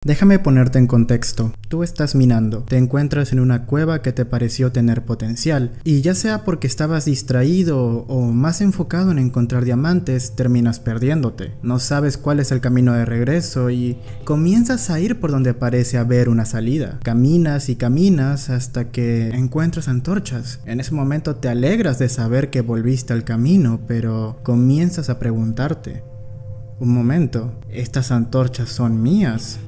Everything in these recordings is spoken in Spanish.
Déjame ponerte en contexto. Tú estás minando, te encuentras en una cueva que te pareció tener potencial, y ya sea porque estabas distraído o más enfocado en encontrar diamantes, terminas perdiéndote. No sabes cuál es el camino de regreso y comienzas a ir por donde parece haber una salida. Caminas y caminas hasta que encuentras antorchas. En ese momento te alegras de saber que volviste al camino, pero comienzas a preguntarte: un momento, ¿estas antorchas son mías?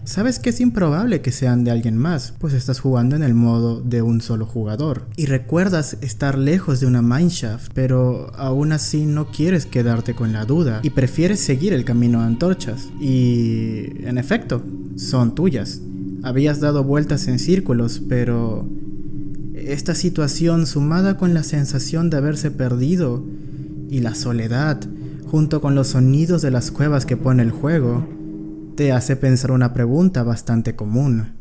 Sabes que es improbable que sean de alguien más, pues estás jugando en el modo de un solo jugador. Y recuerdas estar lejos de una mineshaft, pero aún así no quieres quedarte con la duda y prefieres seguir el camino de antorchas. Y en efecto, son tuyas. Habías dado vueltas en círculos, pero esta situación, sumada con la sensación de haberse perdido y la soledad, junto con los sonidos de las cuevas que pone el juego, te hace pensar una pregunta bastante común: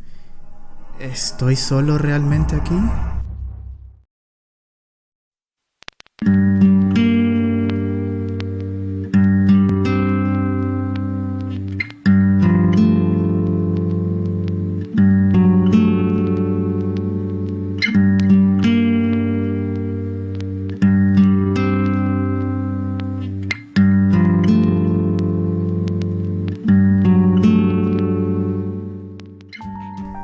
¿estoy solo realmente aquí?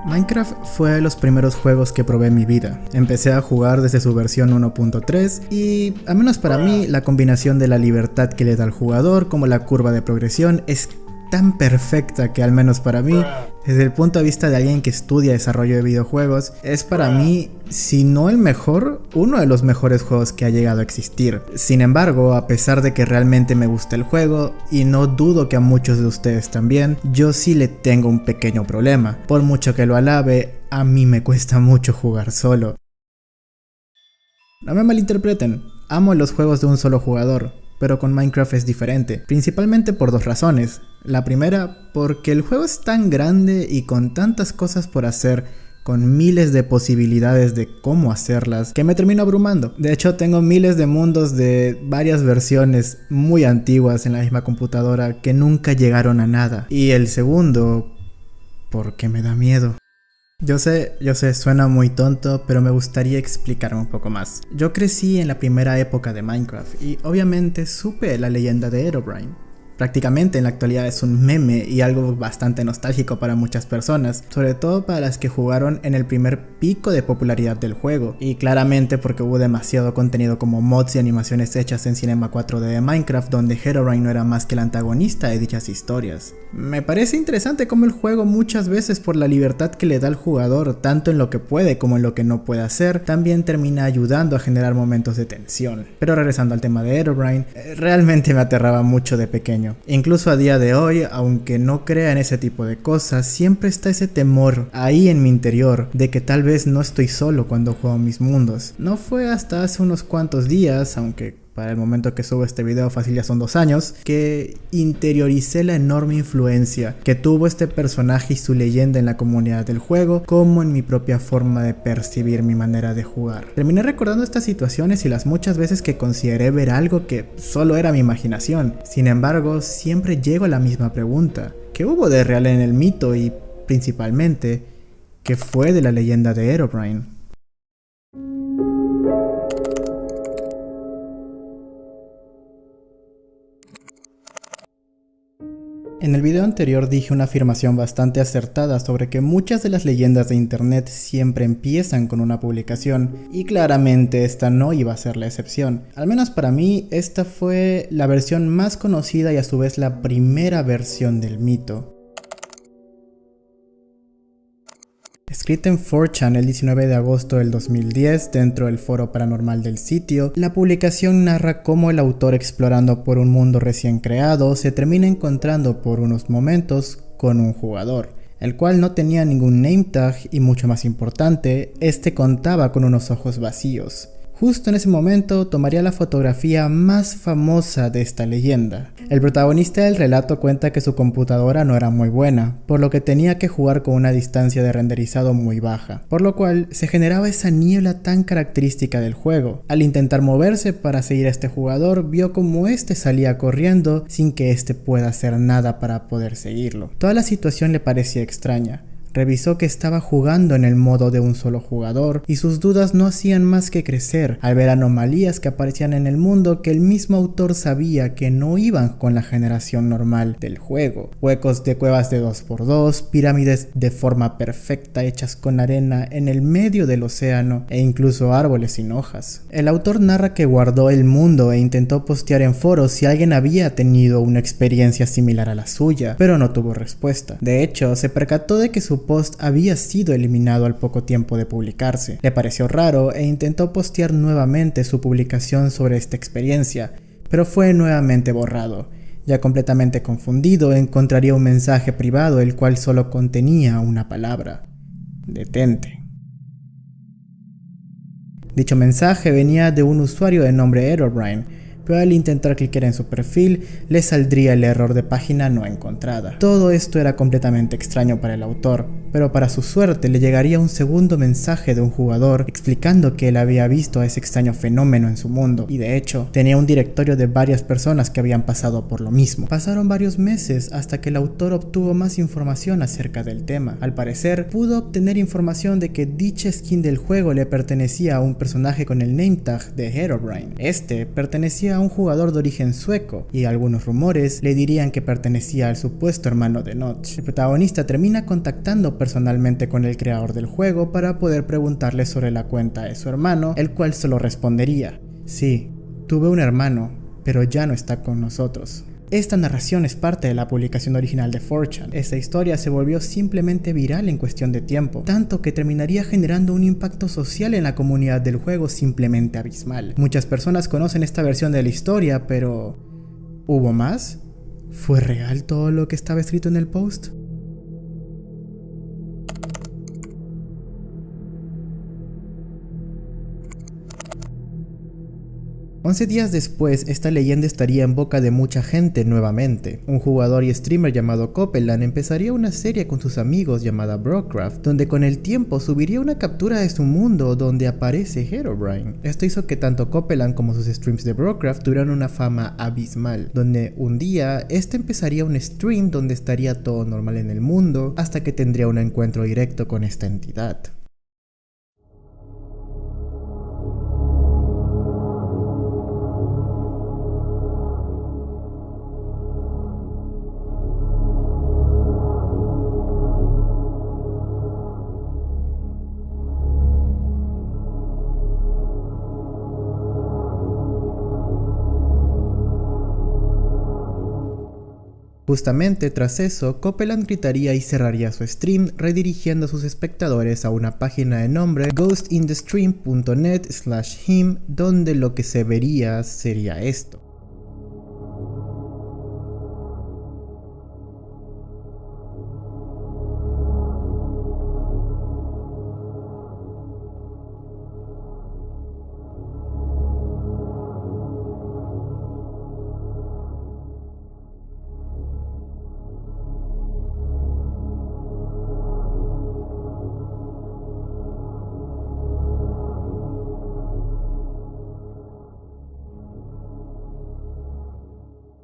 Minecraft fue de los primeros juegos que probé en mi vida. Empecé a jugar desde su versión 1.3 y, al menos para mí, la combinación de la libertad que le da al jugador como la curva de progresión es tan perfecta que, al menos para mí, desde el punto de vista de alguien que estudia desarrollo de videojuegos, es para mí, si no el mejor, uno de los mejores juegos que ha llegado a existir. Sin embargo, a pesar de que realmente me gusta el juego, y no dudo que a muchos de ustedes también, yo sí le tengo un pequeño problema. Por mucho que lo alabe, a mí me cuesta mucho jugar solo. No me malinterpreten, amo los juegos de un solo jugador, pero con Minecraft es diferente, principalmente por dos razones. La primera, porque el juego es tan grande y con tantas cosas por hacer, con miles de posibilidades de cómo hacerlas, que me termino abrumando. De hecho, tengo miles de mundos de varias versiones muy antiguas en la misma computadora que nunca llegaron a nada. Y el segundo, porque me da miedo. Yo sé, suena muy tonto, pero me gustaría explicarme un poco más. Yo crecí en la primera época de Minecraft y obviamente supe la leyenda de Herobrine. Prácticamente en la actualidad es un meme y algo bastante nostálgico para muchas personas, sobre todo para las que jugaron en el primer pico de popularidad del juego, y claramente porque hubo demasiado contenido como mods y animaciones hechas en Cinema 4D de Minecraft, donde Herobrine no era más que el antagonista de dichas historias. Me parece interesante cómo el juego, muchas veces por la libertad que le da al jugador, tanto en lo que puede como en lo que no puede hacer, también termina ayudando a generar momentos de tensión. Pero regresando al tema de Herobrine, realmente me aterraba mucho de pequeño. Incluso a día de hoy, aunque no crea en ese tipo de cosas, siempre está ese temor ahí en mi interior de que tal vez no estoy solo cuando juego mis mundos. No fue hasta hace unos cuantos días, aunque para el momento que subo este video fácil ya son 2 años, que interioricé la enorme influencia que tuvo este personaje y su leyenda en la comunidad del juego, como en mi propia forma de percibir mi manera de jugar. Terminé recordando estas situaciones y las muchas veces que consideré ver algo que solo era mi imaginación. Sin embargo, siempre llego a la misma pregunta: ¿qué hubo de real en el mito y, principalmente, qué fue de la leyenda de Herobrine? En el video anterior dije una afirmación bastante acertada sobre que muchas de las leyendas de internet siempre empiezan con una publicación, y claramente esta no iba a ser la excepción. Al menos para mí, esta fue la versión más conocida y a su vez la primera versión del mito. Escrita en 4chan el 19 de agosto del 2010 dentro del foro paranormal del sitio, la publicación narra cómo el autor, explorando por un mundo recién creado, se termina encontrando por unos momentos con un jugador, el cual no tenía ningún name tag y, mucho más importante, este contaba con unos ojos vacíos. Justo en ese momento tomaría la fotografía más famosa de esta leyenda. El protagonista del relato cuenta que su computadora no era muy buena, por lo que tenía que jugar con una distancia de renderizado muy baja, por lo cual se generaba esa niebla tan característica del juego. Al intentar moverse para seguir a este jugador, vio como este salía corriendo sin que este pueda hacer nada para poder seguirlo. Toda la situación le parecía extraña. Revisó que estaba jugando en el modo de un solo jugador y sus dudas no hacían más que crecer al ver anomalías que aparecían en el mundo que el mismo autor sabía que no iban con la generación normal del juego. Huecos de cuevas de 2x2, pirámides de forma perfecta hechas con arena en el medio del océano e incluso árboles sin hojas. El autor narra que guardó el mundo e intentó postear en foros si alguien había tenido una experiencia similar a la suya, pero no tuvo respuesta. De hecho, se percató de que su post había sido eliminado al poco tiempo de publicarse. Le pareció raro e intentó postear nuevamente su publicación sobre esta experiencia, pero fue nuevamente borrado. Ya completamente confundido, encontraría un mensaje privado el cual solo contenía una palabra: detente. Dicho mensaje venía de un usuario de nombre Herobrine, pero al intentar clicar en su perfil le saldría el error de página no encontrada. Todo esto era completamente extraño para el autor, pero para su suerte le llegaría un segundo mensaje de un jugador explicando que él había visto a ese extraño fenómeno en su mundo y de hecho tenía un directorio de varias personas que habían pasado por lo mismo. Pasaron varios meses hasta que el autor obtuvo más información acerca del tema. Al parecer pudo obtener información de que dicha skin del juego le pertenecía a un personaje con el name tag de Herobrine. Este pertenecía a un jugador de origen sueco y algunos rumores le dirían que pertenecía al supuesto hermano de Notch. El protagonista termina contactando personalmente con el creador del juego para poder preguntarle sobre la cuenta de su hermano, el cual solo respondería: sí, tuve un hermano, pero ya no está con nosotros. Esta narración es parte de la publicación original de 4chan. Esta historia se volvió simplemente viral en cuestión de tiempo, tanto que terminaría generando un impacto social en la comunidad del juego simplemente abismal. Muchas personas conocen esta versión de la historia, pero ¿hubo más? ¿Fue real todo lo que estaba escrito en el post? 11 días después, esta leyenda estaría en boca de mucha gente nuevamente. Un jugador y streamer llamado Copeland empezaría una serie con sus amigos llamada Brockcraft, donde con el tiempo subiría una captura de su mundo donde aparece Herobrine. Esto hizo que tanto Copeland como sus streams de Brockcraft tuvieran una fama abismal, donde un día este empezaría un stream donde estaría todo normal en el mundo, hasta que tendría un encuentro directo con esta entidad. Justamente tras eso, Copeland gritaría y cerraría su stream, redirigiendo a sus espectadores a una página de nombre ghostinthestream.net/him, donde lo que se vería sería esto.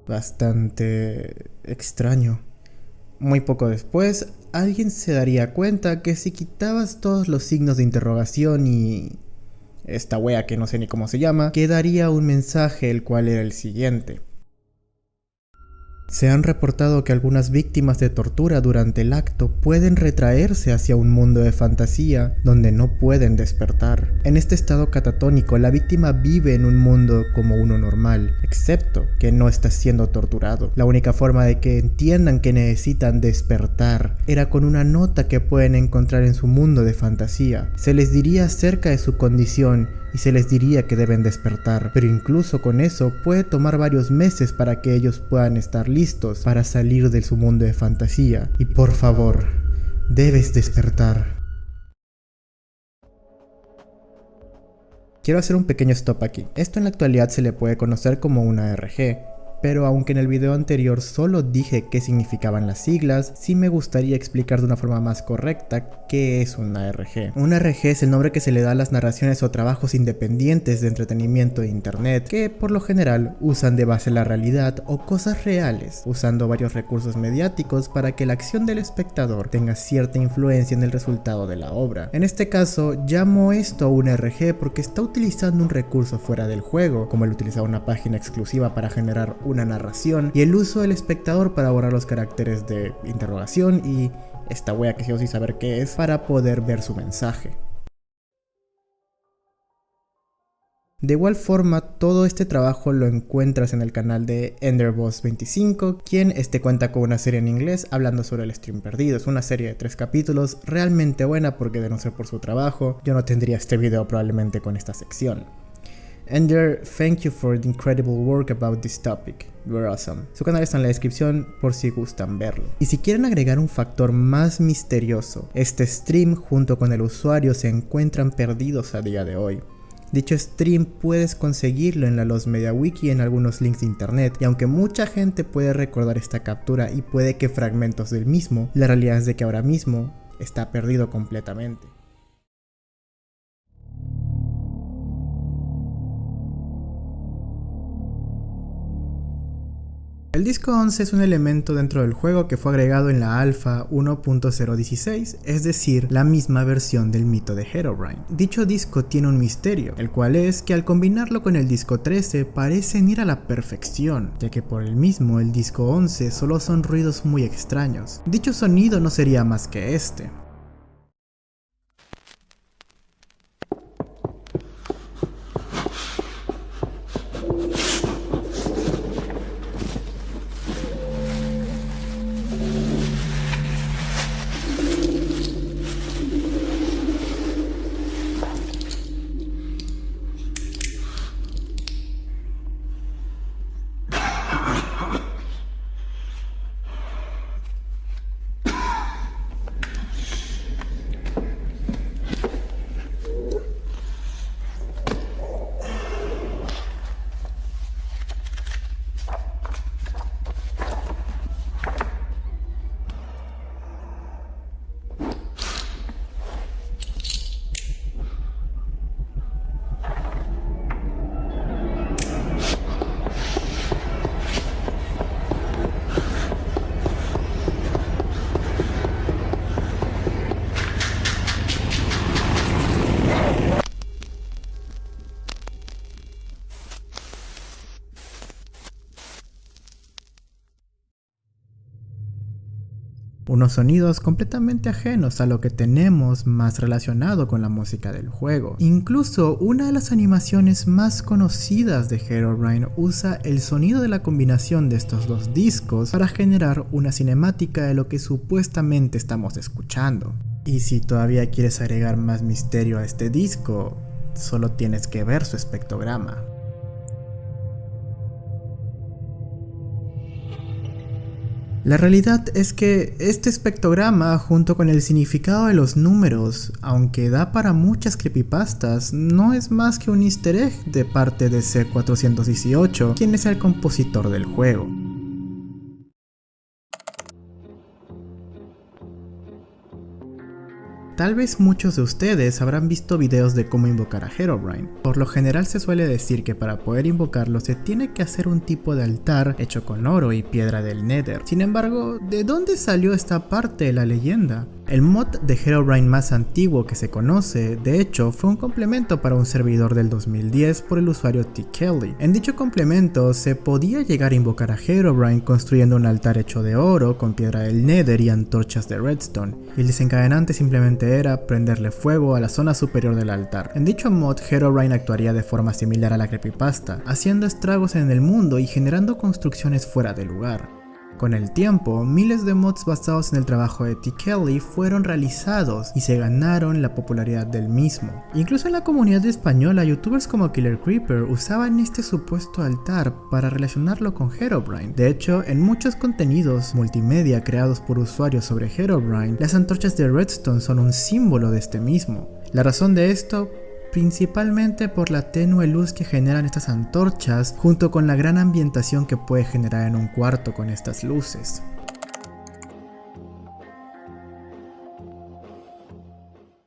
Bastante extraño. Muy poco después, alguien se daría cuenta que si quitabas todos los signos de interrogación y esta wea que no sé ni cómo se llama, quedaría un mensaje el cual era el siguiente: se han reportado que algunas víctimas de tortura durante el acto pueden retraerse hacia un mundo de fantasía donde no pueden despertar. En este estado catatónico, la víctima vive en un mundo como uno normal, excepto que no está siendo torturado. La única forma de que entiendan que necesitan despertar era con una nota que pueden encontrar en su mundo de fantasía. Se les diría acerca de su condición y se les diría que deben despertar, pero incluso con eso puede tomar varios meses para que ellos puedan estar listos para salir de su mundo de fantasía. Y por favor, debes despertar. Quiero hacer un pequeño stop aquí. Esto en la actualidad se le puede conocer como una ARG, pero aunque en el video anterior solo dije qué significaban las siglas, sí me gustaría explicar de una forma más correcta qué es una ARG. Una ARG es el nombre que se le da a las narraciones o trabajos independientes de entretenimiento de internet, que por lo general usan de base la realidad o cosas reales, usando varios recursos mediáticos para que la acción del espectador tenga cierta influencia en el resultado de la obra. En este caso, llamo esto una ARG porque está utilizando un recurso fuera del juego, como el utilizar una página exclusiva para generar una narración y el uso del espectador para borrar los caracteres de interrogación y esta wea que sí o sí saber qué es para poder ver su mensaje. De igual forma, todo este trabajo lo encuentras en el canal de Enderboss25, quien cuenta con una serie en inglés hablando sobre el stream perdido. Es una serie de 3 capítulos, realmente buena porque de no ser por su trabajo, yo no tendría este video probablemente con esta sección. Ender, thank you for the incredible work about this topic. You're awesome. Su canal está en la descripción por si gustan verlo. Y si quieren agregar un factor más misterioso, este stream junto con el usuario se encuentran perdidos a día de hoy. Dicho stream puedes conseguirlo en la Los Media Wiki en algunos links de internet, y aunque mucha gente puede recordar esta captura y puede que fragmentos del mismo, la realidad es de que ahora mismo está perdido completamente. El disco 11 es un elemento dentro del juego que fue agregado en la alfa 1.016, es decir, la misma versión del mito de Herobrine. Dicho disco tiene un misterio, el cual es que al combinarlo con el disco 13 parecen ir a la perfección, ya que por el mismo el disco 11 solo son ruidos muy extraños. Dicho sonido no sería más que este. Unos sonidos completamente ajenos a lo que tenemos más relacionado con la música del juego. Incluso una de las animaciones más conocidas de Herobrine usa el sonido de la combinación de estos dos discos para generar una cinemática de lo que supuestamente estamos escuchando. Y si todavía quieres agregar más misterio a este disco, solo tienes que ver su espectrograma. La realidad es que este espectrograma, junto con el significado de los números, aunque da para muchas creepypastas, no es más que un easter egg de parte de C418, quien es el compositor del juego. Tal vez muchos de ustedes habrán visto videos de cómo invocar a Herobrine. Por lo general se suele decir que para poder invocarlo se tiene que hacer un tipo de altar hecho con oro y piedra del Nether. Sin embargo, ¿de dónde salió esta parte de la leyenda? El mod de Herobrine más antiguo que se conoce, de hecho, fue un complemento para un servidor del 2010 por el usuario T. Kelly. En dicho complemento se podía llegar a invocar a Herobrine construyendo un altar hecho de oro con piedra del Nether y antorchas de redstone, y el desencadenante simplemente era prenderle fuego a la zona superior del altar. En dicho mod, Herobrine actuaría de forma similar a la creepypasta, haciendo estragos en el mundo y generando construcciones fuera de lugar. Con el tiempo, miles de mods basados en el trabajo de T. Kelly fueron realizados y se ganaron la popularidad del mismo. Incluso en la comunidad española, youtubers como Killer Creeper usaban este supuesto altar para relacionarlo con Herobrine. De hecho, en muchos contenidos multimedia creados por usuarios sobre Herobrine, las antorchas de redstone son un símbolo de este mismo. La razón de esto, principalmente por la tenue luz que generan estas antorchas junto con la gran ambientación que puede generar en un cuarto con estas luces.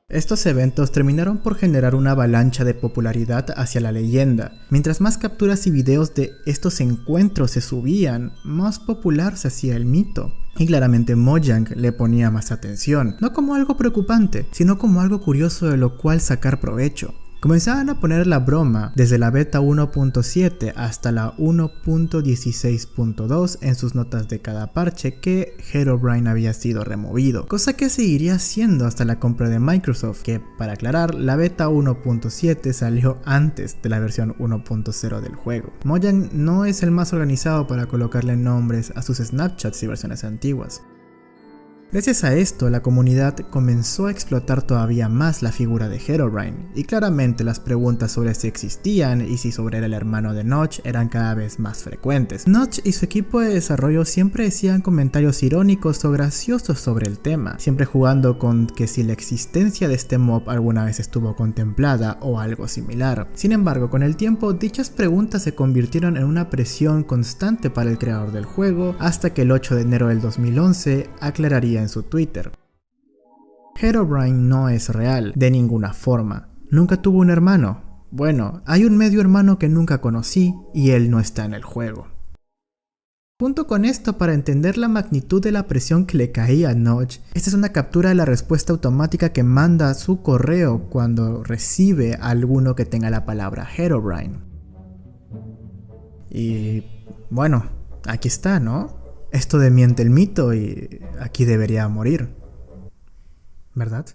Estos eventos terminaron por generar una avalancha de popularidad hacia la leyenda. Mientras más capturas y videos de estos encuentros se subían, más popular se hacía el mito. Y claramente Mojang le ponía más atención, no como algo preocupante, sino como algo curioso de lo cual sacar provecho. Comenzaban a poner la broma desde la beta 1.7 hasta la 1.16.2 en sus notas de cada parche que Herobrine había sido removido, cosa que seguiría siendo hasta la compra de Microsoft, que para aclarar, la beta 1.7 salió antes de la versión 1.0 del juego. Mojang no es el más organizado para colocarle nombres a sus Snapchats y versiones antiguas. Gracias a esto, la comunidad comenzó a explotar todavía más la figura de Herobrine, y claramente las preguntas sobre si existían y si sobre el hermano de Notch eran cada vez más frecuentes. Notch y su equipo de desarrollo siempre decían comentarios irónicos o graciosos sobre el tema, siempre jugando con que si la existencia de este mob alguna vez estuvo contemplada o algo similar. Sin embargo, con el tiempo, dichas preguntas se convirtieron en una presión constante para el creador del juego, hasta que el 8 de enero del 2011 aclararía en su Twitter: Herobrine no es real, de ninguna forma. Nunca tuvo un hermano. Bueno, hay un medio hermano que nunca conocí y él no está en el juego. Junto con esto, para entender la magnitud de la presión que le caía a Notch, esta es una captura de la respuesta automática que manda a su correo cuando recibe a alguno que tenga la palabra Herobrine. Y bueno, aquí está, ¿no? Esto desmiente el mito y aquí debería morir, ¿verdad?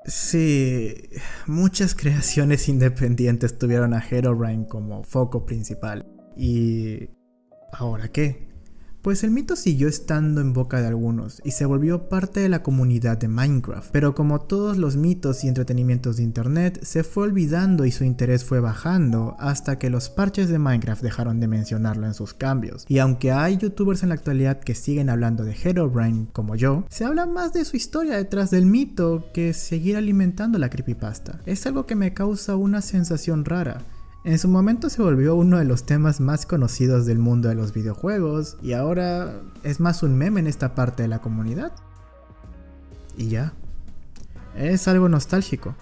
Sí, muchas creaciones independientes tuvieron a Herobrine como foco principal. ¿Y ahora qué? Pues el mito siguió estando en boca de algunos y se volvió parte de la comunidad de Minecraft, pero como todos los mitos y entretenimientos de internet, se fue olvidando y su interés fue bajando hasta que los parches de Minecraft dejaron de mencionarlo en sus cambios. Y aunque hay youtubers en la actualidad que siguen hablando de Herobrine como yo, se habla más de su historia detrás del mito que seguir alimentando la creepypasta. Es algo que me causa una sensación rara. En su momento se volvió uno de los temas más conocidos del mundo de los videojuegos y ahora es más un meme en esta parte de la comunidad. Y ya. Es algo nostálgico.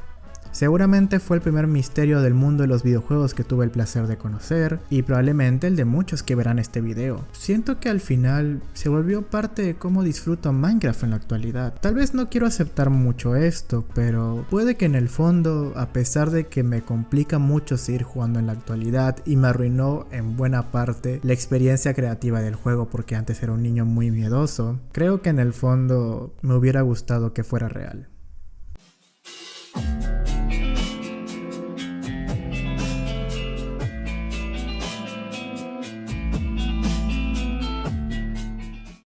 Seguramente fue el primer misterio del mundo de los videojuegos que tuve el placer de conocer y probablemente el de muchos que verán este video. Siento que al final se volvió parte de cómo disfruto Minecraft en la actualidad. Tal vez no quiero aceptar mucho esto, pero puede que en el fondo, a pesar de que me complica mucho seguir jugando en la actualidad y me arruinó en buena parte la experiencia creativa del juego porque antes era un niño muy miedoso, creo que en el fondo me hubiera gustado que fuera real.